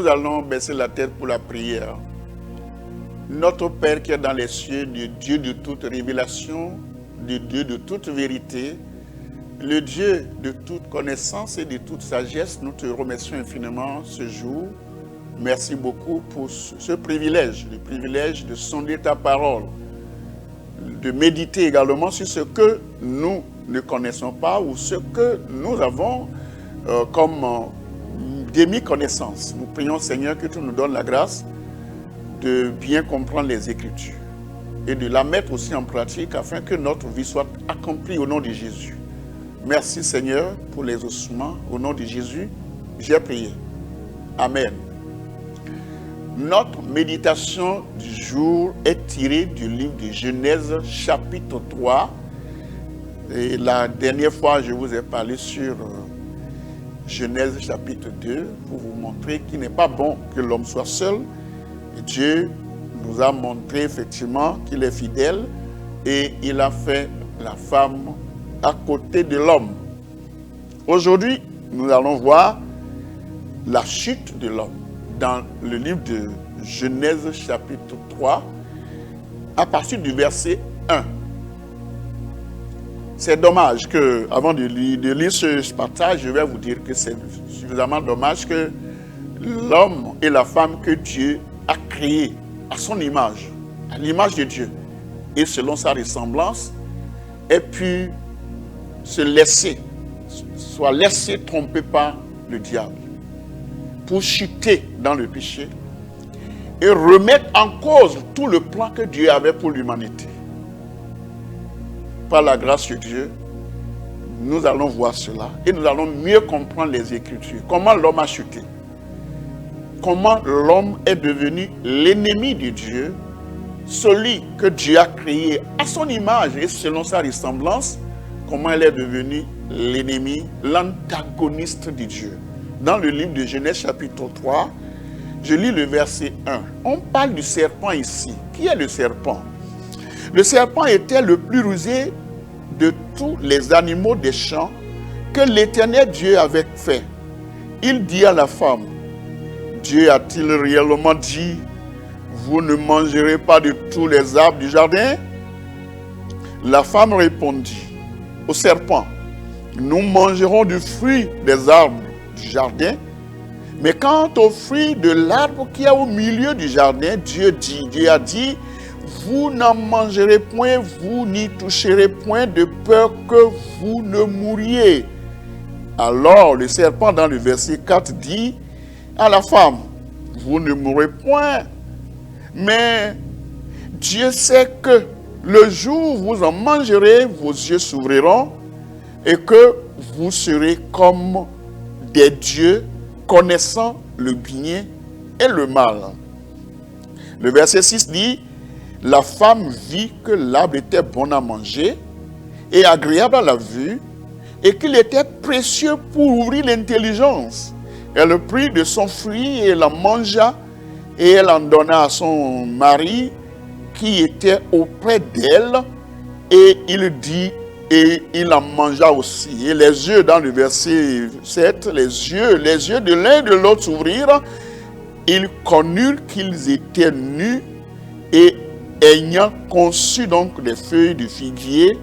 allons baisser la tête pour la prière. Notre Père qui est dans les cieux, le Dieu de toute révélation, le Dieu de toute vérité, le Dieu de toute connaissance et de toute sagesse, nous te remercions infiniment ce jour. Merci beaucoup pour ce privilège, le privilège de sonder ta parole, de méditer également sur ce que nous ne connaissons pas ou ce que nous avons comme demi-connaissance. Nous prions, Seigneur, que tu nous donnes la grâce de bien comprendre les Écritures et de la mettre aussi en pratique afin que notre vie soit accomplie au nom de Jésus. Merci, Seigneur, pour les ossements. Au nom de Jésus, j'ai prié. Amen. Notre méditation du jour est tirée du livre de Genèse, chapitre 3. Et la dernière fois, je vous ai parlé sur Genèse, chapitre 2, pour vous montrer qu'il n'est pas bon que l'homme soit seul. Et Dieu nous a montré effectivement qu'il est fidèle et il a fait la femme à côté de l'homme. Aujourd'hui, nous allons voir la chute de l'homme dans le livre de Genèse chapitre 3 à partir du verset 1. C'est dommage que, avant de lire ce partage, je vais vous dire que c'est suffisamment dommage que l'homme et la femme que Dieu a créés à son image, à l'image de Dieu et selon sa ressemblance, aient pu soit laissé tromper par le diable pour chuter dans le péché et remettre en cause tout le plan que Dieu avait pour l'humanité. Par la grâce de Dieu, nous allons voir cela et nous allons mieux comprendre les Écritures. Comment l'homme a chuté, comment l'homme est devenu l'ennemi de Dieu, celui que Dieu a créé à son image et selon sa ressemblance, comment elle est devenue l'ennemi, l'antagoniste de Dieu. Dans le livre de Genèse chapitre 3, je lis le verset 1. On parle du serpent ici. Qui est le serpent? Le serpent était le plus rusé de tous les animaux des champs que l'Éternel Dieu avait fait. Il dit à la femme, Dieu a-t-il réellement dit, vous ne mangerez pas de tous les arbres du jardin? La femme répondit au serpent, nous mangerons du fruit des arbres du jardin, mais quant au fruit de l'arbre qui est au milieu du jardin, Dieu a dit, vous n'en mangerez point, vous n'y toucherez point de peur que vous ne mouriez. Alors le serpent dans le verset 4 dit à la femme, vous ne mourrez point, mais Dieu sait que le jour où vous en mangerez, vos yeux s'ouvriront et que vous serez comme des dieux connaissant le bien et le mal. Le verset 6 dit, la femme vit que l'arbre était bon à manger et agréable à la vue et qu'il était précieux pour ouvrir l'intelligence. Elle prit de son fruit et la mangea et elle en donna à son mari qui était auprès d'elle et il dit et il en mangea aussi. Et les yeux dans le verset 7, les yeux de l'un et de l'autre s'ouvrirent. Ils connurent qu'ils étaient nus et ayant conçu donc des feuilles de figuier,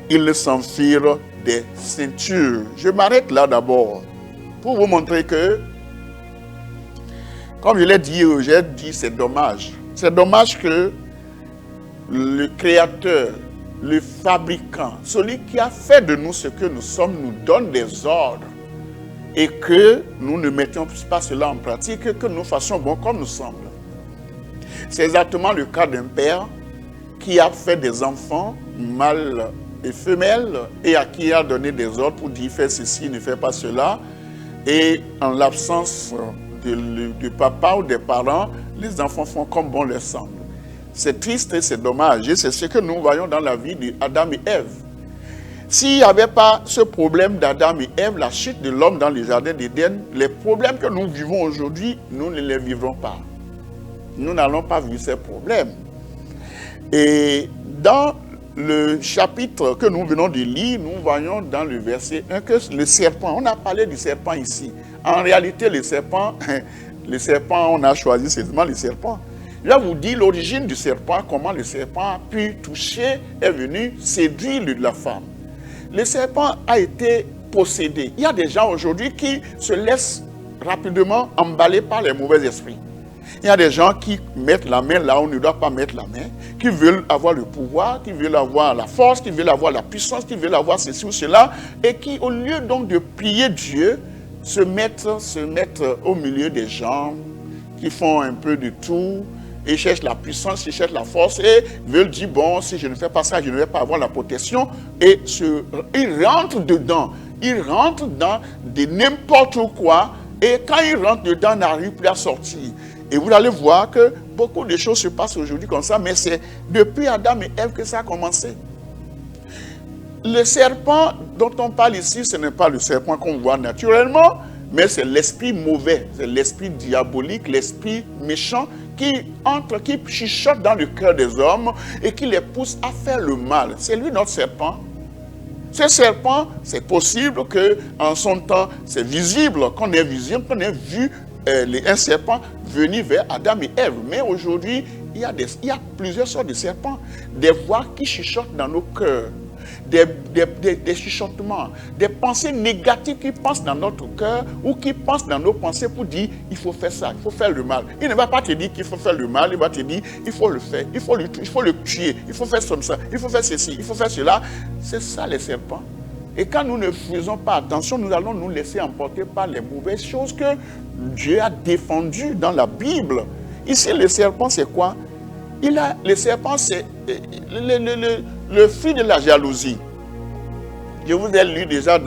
ils s'en firent des ceintures. Je m'arrête là d'abord pour vous montrer que, comme je l'ai dit, j'ai dit c'est dommage. C'est dommage que le Créateur, le fabricant, celui qui a fait de nous ce que nous sommes, nous donne des ordres et que nous ne mettions pas cela en pratique, que nous fassions bon comme nous semble. C'est exactement le cas d'un père qui a fait des enfants mâles et femelles et à qui il a donné des ordres pour dire fais ceci, ne fais pas cela. Et en l'absence de papa ou des parents, les enfants font comme bon leur semble. C'est triste et c'est dommage. Et c'est ce que nous voyons dans la vie d'Adam et Ève. S'il n'y avait pas ce problème d'Adam et Ève, la chute de l'homme dans le jardin d'Éden, les problèmes que nous vivons aujourd'hui, nous ne les vivrons pas. Nous n'allons pas vivre ces problèmes. Et dans le chapitre que nous venons de lire, nous voyons dans le verset 1 que le serpent, on a parlé du serpent ici. En réalité, le serpent Le serpent, on a choisi seulement le serpent. Là, vous dit l'origine du serpent, comment le serpent a pu toucher, est venu séduire la femme. Le serpent a été possédé. Il y a des gens aujourd'hui qui se laissent rapidement emballer par les mauvais esprits. Il y a des gens qui mettent la main là où on ne doit pas mettre la main, qui veulent avoir le pouvoir, qui veulent avoir la force, qui veulent avoir la puissance, qui veulent avoir ceci ou cela, et qui, au lieu donc de prier Dieu, se mettent au milieu des gens qui font un peu de tout, et cherchent la puissance, ils cherchent la force, et veulent dire, bon, si je ne fais pas ça, je ne vais pas avoir la protection, et ils rentrent dedans, ils rentrent dans n'importe quoi, et quand ils rentrent dedans, ils n'arrivent plus à sortir. Et vous allez voir que beaucoup de choses se passent aujourd'hui comme ça, mais c'est depuis Adam et Ève que ça a commencé. Le serpent dont on parle ici, ce n'est pas le serpent qu'on voit naturellement, mais c'est l'esprit mauvais, c'est l'esprit diabolique, l'esprit méchant qui chuchote dans le cœur des hommes et qui les pousse à faire le mal. C'est lui notre serpent. Ce serpent, c'est possible qu'en son temps, c'est visible, qu'on ait vu un serpent venir vers Adam et Ève. Mais aujourd'hui, il y a plusieurs sortes de serpents. Des voix qui chuchotent dans nos cœurs. Des chuchotements, des pensées négatives qui passent dans notre cœur ou qui passent dans nos pensées pour dire il faut faire ça, il faut faire le mal. Il ne va pas te dire qu'il faut faire le mal, il va te dire il faut le faire, il faut le tuer, il faut faire comme ça, il faut faire ceci, il faut faire cela. C'est ça les serpents. Et quand nous ne faisons pas attention, nous allons nous laisser emporter par les mauvaises choses que Dieu a défendues dans la Bible. Ici, le serpent, c'est quoi? Le serpent, c'est le fruit de la jalousie. Je vous ai lu déjà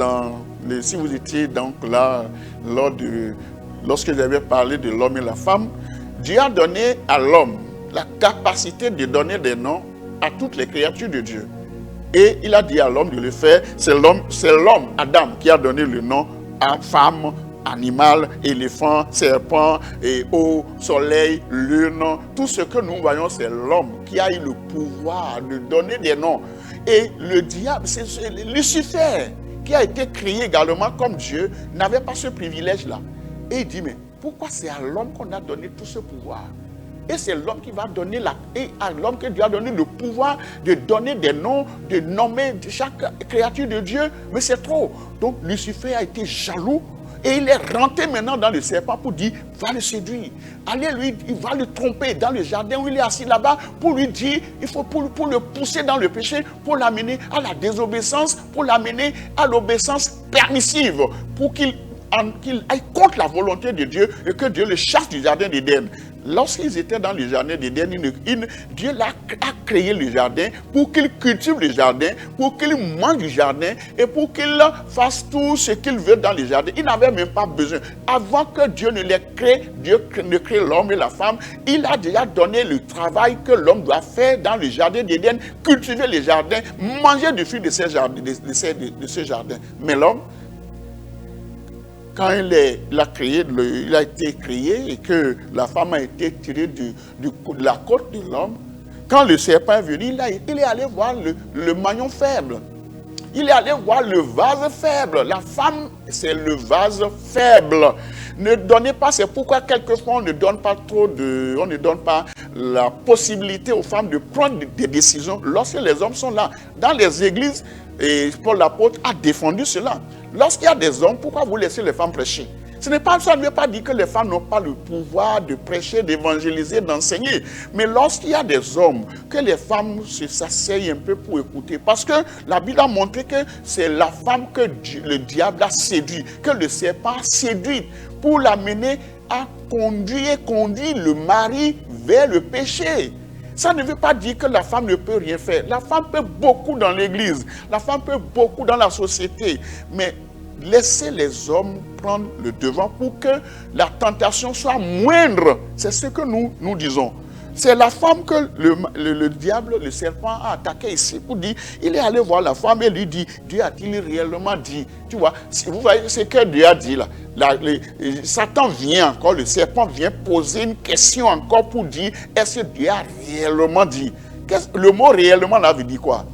si vous étiez donc là, lorsque j'avais parlé de l'homme et la femme, Dieu a donné à l'homme la capacité de donner des noms à toutes les créatures de Dieu. Et il a dit à l'homme de le faire. C'est l'homme, Adam, qui a donné le nom à femme, animal, éléphant, serpent, et eau, soleil, lune. Tout ce que nous voyons, c'est l'homme qui a eu le pouvoir de donner des noms. Et le diable, c'est Lucifer, qui a été créé également comme Dieu, n'avait pas ce privilège-là. Et il dit, mais pourquoi c'est à l'homme qu'on a donné tout ce pouvoir? Et c'est l'homme qui va donner et à l'homme que Dieu a donné le pouvoir de donner des noms, de nommer chaque créature de Dieu. Mais c'est trop. Donc Lucifer a été jaloux. Et il est rentré maintenant dans le serpent pour dire, va le séduire. Il va le tromper dans le jardin où il est assis là-bas pour lui dire, il faut pour le pousser dans le péché, pour l'amener à la désobéissance, pour l'amener à l'obéissance permissive, pour qu'il aille contre la volonté de Dieu et que Dieu le chasse du jardin d'Éden. Lorsqu'ils étaient dans le jardin d'Éden, Dieu a créé le jardin pour qu'il cultive le jardin, pour qu'il mange du jardin et pour qu'il fasse tout ce qu'il veut dans le jardin. Il n'avait même pas besoin. Avant que Dieu ne les crée, Dieu ne crée l'homme et la femme, il a déjà donné le travail que l'homme doit faire dans le jardin d'Éden, cultiver le jardin, manger du fruit de ce jardin. Mais l'homme, quand il a été créé et que la femme a été tirée de la côte de l'homme, quand le serpent est venu, il est allé voir le maillon faible. Il est allé voir le vase faible. La femme, c'est le vase faible. Ne donnez pas, c'est pourquoi quelquefois on ne donne pas la possibilité aux femmes de prendre des décisions lorsque les hommes sont là. Dans les églises, et Paul l'apôtre a défendu cela. Lorsqu'il y a des hommes, pourquoi vous laissez les femmes prêcher? Ça ne veut pas dire que les femmes n'ont pas le pouvoir de prêcher, d'évangéliser, d'enseigner. Mais lorsqu'il y a des hommes, que les femmes s'asseyent un peu pour écouter. Parce que la Bible a montré que c'est la femme que le diable a séduit, que le serpent a séduit pour l'amener à conduire le mari vers le péché. Ça ne veut pas dire que la femme ne peut rien faire. La femme peut beaucoup dans l'église. La femme peut beaucoup dans la société. Mais laissez les hommes prendre le devant pour que la tentation soit moindre. C'est ce que nous disons. C'est la femme que le diable, le serpent a attaqué ici pour dire, il est allé voir la femme et lui dit, Dieu a-t-il réellement dit? Tu vois, si vous voyez ce que Dieu a dit là. Satan vient encore, le serpent vient poser une question encore pour dire, est-ce que Dieu a réellement dit? Le mot réellement là veut dire quoi?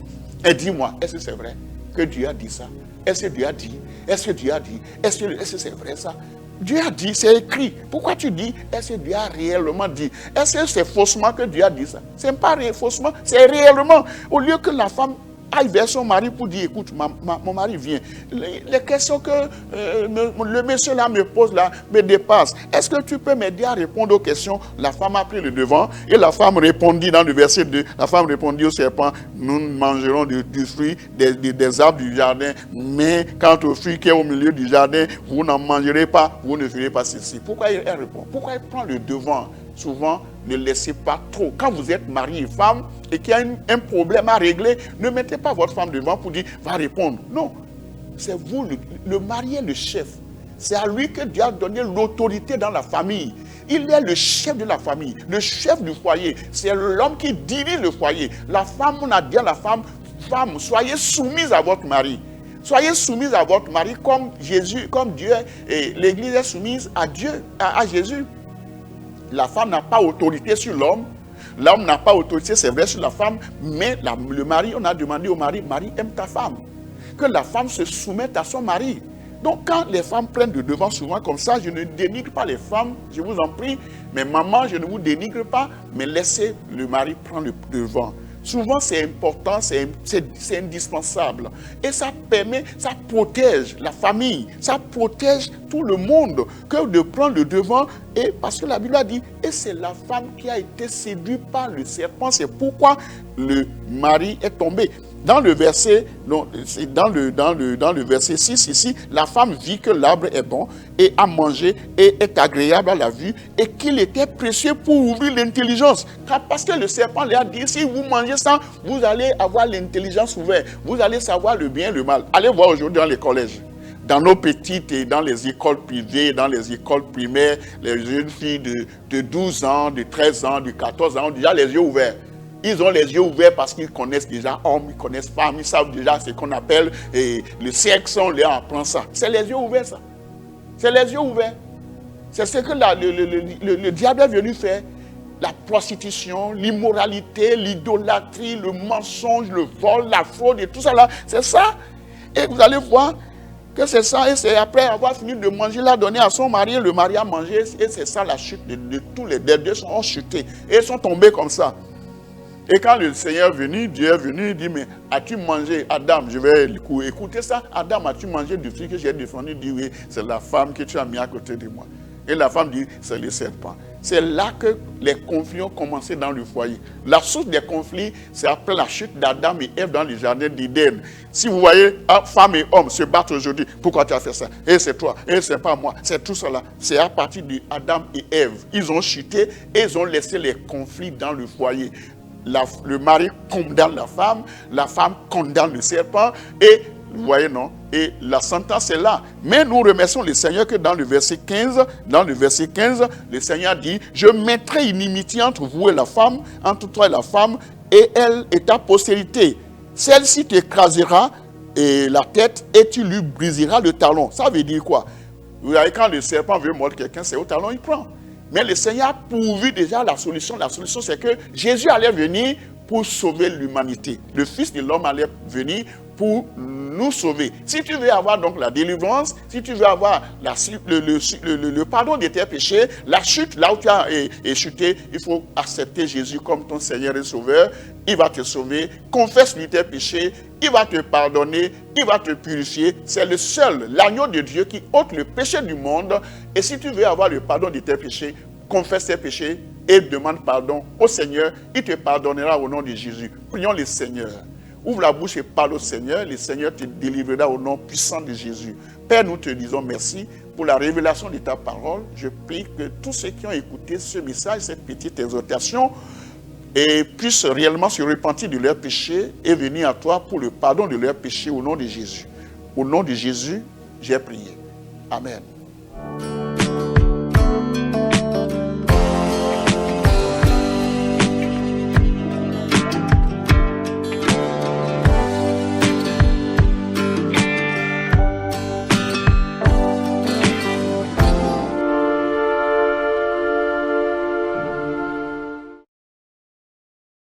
Et dis-moi, est-ce que c'est vrai que Dieu a dit ça? Est-ce que Dieu a dit? Est-ce que Dieu a dit? Est-ce que c'est vrai ça? Dieu a dit, c'est écrit. Pourquoi tu dis, est-ce que Dieu a réellement dit? Est-ce que c'est faussement que Dieu a dit ça? Ce n'est pas faussement, c'est réellement. Au lieu que la femme aille vers son mari pour dire, écoute, mon mari vient. Les questions que le monsieur là me pose là me dépassent. Est-ce que tu peux m'aider à répondre aux questions? La femme a pris le devant et la femme répondit dans le verset 2. La femme répondit au serpent, nous mangerons du fruit des arbres du jardin, mais quant au fruit qui est au milieu du jardin, vous n'en mangerez pas, vous ne ferez pas ceci. Pourquoi elle répond? Pourquoi elle prend le devant? Souvent, ne laissez pas trop. Quand vous êtes mari et femme et qu'il y a un problème à régler, ne mettez pas votre femme devant pour dire, va répondre. Non, c'est vous, le mari est le chef. C'est à lui que Dieu a donné l'autorité dans la famille. Il est le chef de la famille, le chef du foyer. C'est l'homme qui dirige le foyer. La femme, on a dit à la femme, femme, soyez soumise à votre mari. Soyez soumise à votre mari comme Jésus, comme Dieu, et l'Église est soumise à Dieu, à Jésus. La femme n'a pas autorité sur l'homme. L'homme n'a pas autorité, c'est vrai, sur la femme. Mais le mari, on a demandé au mari, Marie, aime ta femme. Que la femme se soumette à son mari. Donc quand les femmes prennent le devant souvent comme ça, je ne dénigre pas les femmes, je vous en prie. Mais maman, je ne vous dénigre pas, mais laissez le mari prendre le devant. Souvent, c'est important, c'est indispensable. Et ça permet, ça protège la famille, ça protège tout le monde que de prendre le devant. Et parce que la Bible a dit, et c'est la femme qui a été séduite par le serpent. C'est pourquoi le mari est tombé. Dans le verset, dans le verset 6 ici, la femme vit que l'arbre est bon et à manger et est agréable à la vue et qu'il était précieux pour ouvrir l'intelligence. Parce que le serpent lui a dit, si vous mangez ça, vous allez avoir l'intelligence ouverte. Vous allez savoir le bien et le mal. Allez voir aujourd'hui dans les collèges. Dans nos petites et dans les écoles privées, dans les écoles primaires, les jeunes filles de 12 ans, de 13 ans, de 14 ans ont déjà les yeux ouverts. Ils ont les yeux ouverts parce qu'ils connaissent déjà hommes, ils connaissent femmes, ils savent déjà ce qu'on appelle le sexe, on leur apprend ça. C'est les yeux ouverts, ça. C'est les yeux ouverts. C'est ce que le diable est venu faire. La prostitution, l'immoralité, l'idolâtrie, le mensonge, le vol, la fraude et tout ça là, c'est ça. Et vous allez voir que c'est ça, et c'est après avoir fini de manger, l'a donné à son mari, le mari a mangé, et c'est ça la chute de tous les deux ont chuté, et ils sont tombés comme ça. Et quand le Seigneur est venu, Dieu est venu, il dit, mais as-tu mangé, Adam, je vais écouter ça, Adam, as-tu mangé du fruit que j'ai défendu? Il dit, oui, c'est la femme que tu as mis à côté de moi. Et la femme dit, c'est le serpent. C'est là que les conflits ont commencé dans le foyer. La source des conflits, c'est après la chute d'Adam et Ève dans le jardin d'Éden. Si vous voyez, femmes et hommes se battent aujourd'hui, pourquoi tu as fait ça? Et c'est toi, et c'est pas moi, c'est tout cela. C'est à partir d'Adam et Ève. Ils ont chuté et ils ont laissé les conflits dans le foyer. Le mari condamne la femme condamne le serpent, et vous voyez, non? Et la sentence est là. Mais nous remercions le Seigneur que dans le verset 15, le Seigneur dit, je mettrai inimitié entre vous et la femme, entre toi et la femme, et elle et ta postérité. Celle-ci t'écrasera la tête et tu lui briseras le talon. Ça veut dire quoi? Vous voyez, quand le serpent veut mordre quelqu'un, c'est au talon, il prend. Mais le Seigneur a pourvu déjà la solution. La solution, c'est que Jésus allait venir pour sauver l'humanité. Le Fils de l'homme allait venir pour nous sauver. Si tu veux avoir donc la délivrance, si tu veux avoir le pardon de tes péchés, la chute, là où tu as chuté, il faut accepter Jésus comme ton Seigneur et Sauveur. Il va te sauver. Confesse-lui tes péchés. Il va te pardonner. Il va te purifier. C'est le seul, l'agneau de Dieu qui ôte le péché du monde. Et si tu veux avoir le pardon de tes péchés, confesse tes péchés et demande pardon au Seigneur. Il te pardonnera au nom de Jésus. Prions le Seigneur. Ouvre la bouche et parle au Seigneur. Le Seigneur te délivrera au nom puissant de Jésus. Père, nous te disons merci pour la révélation de ta parole. Je prie que tous ceux qui ont écouté ce message, cette petite exhortation, puissent réellement se repentir de leurs péchés et venir à toi pour le pardon de leurs péchés au nom de Jésus. Au nom de Jésus, j'ai prié. Amen.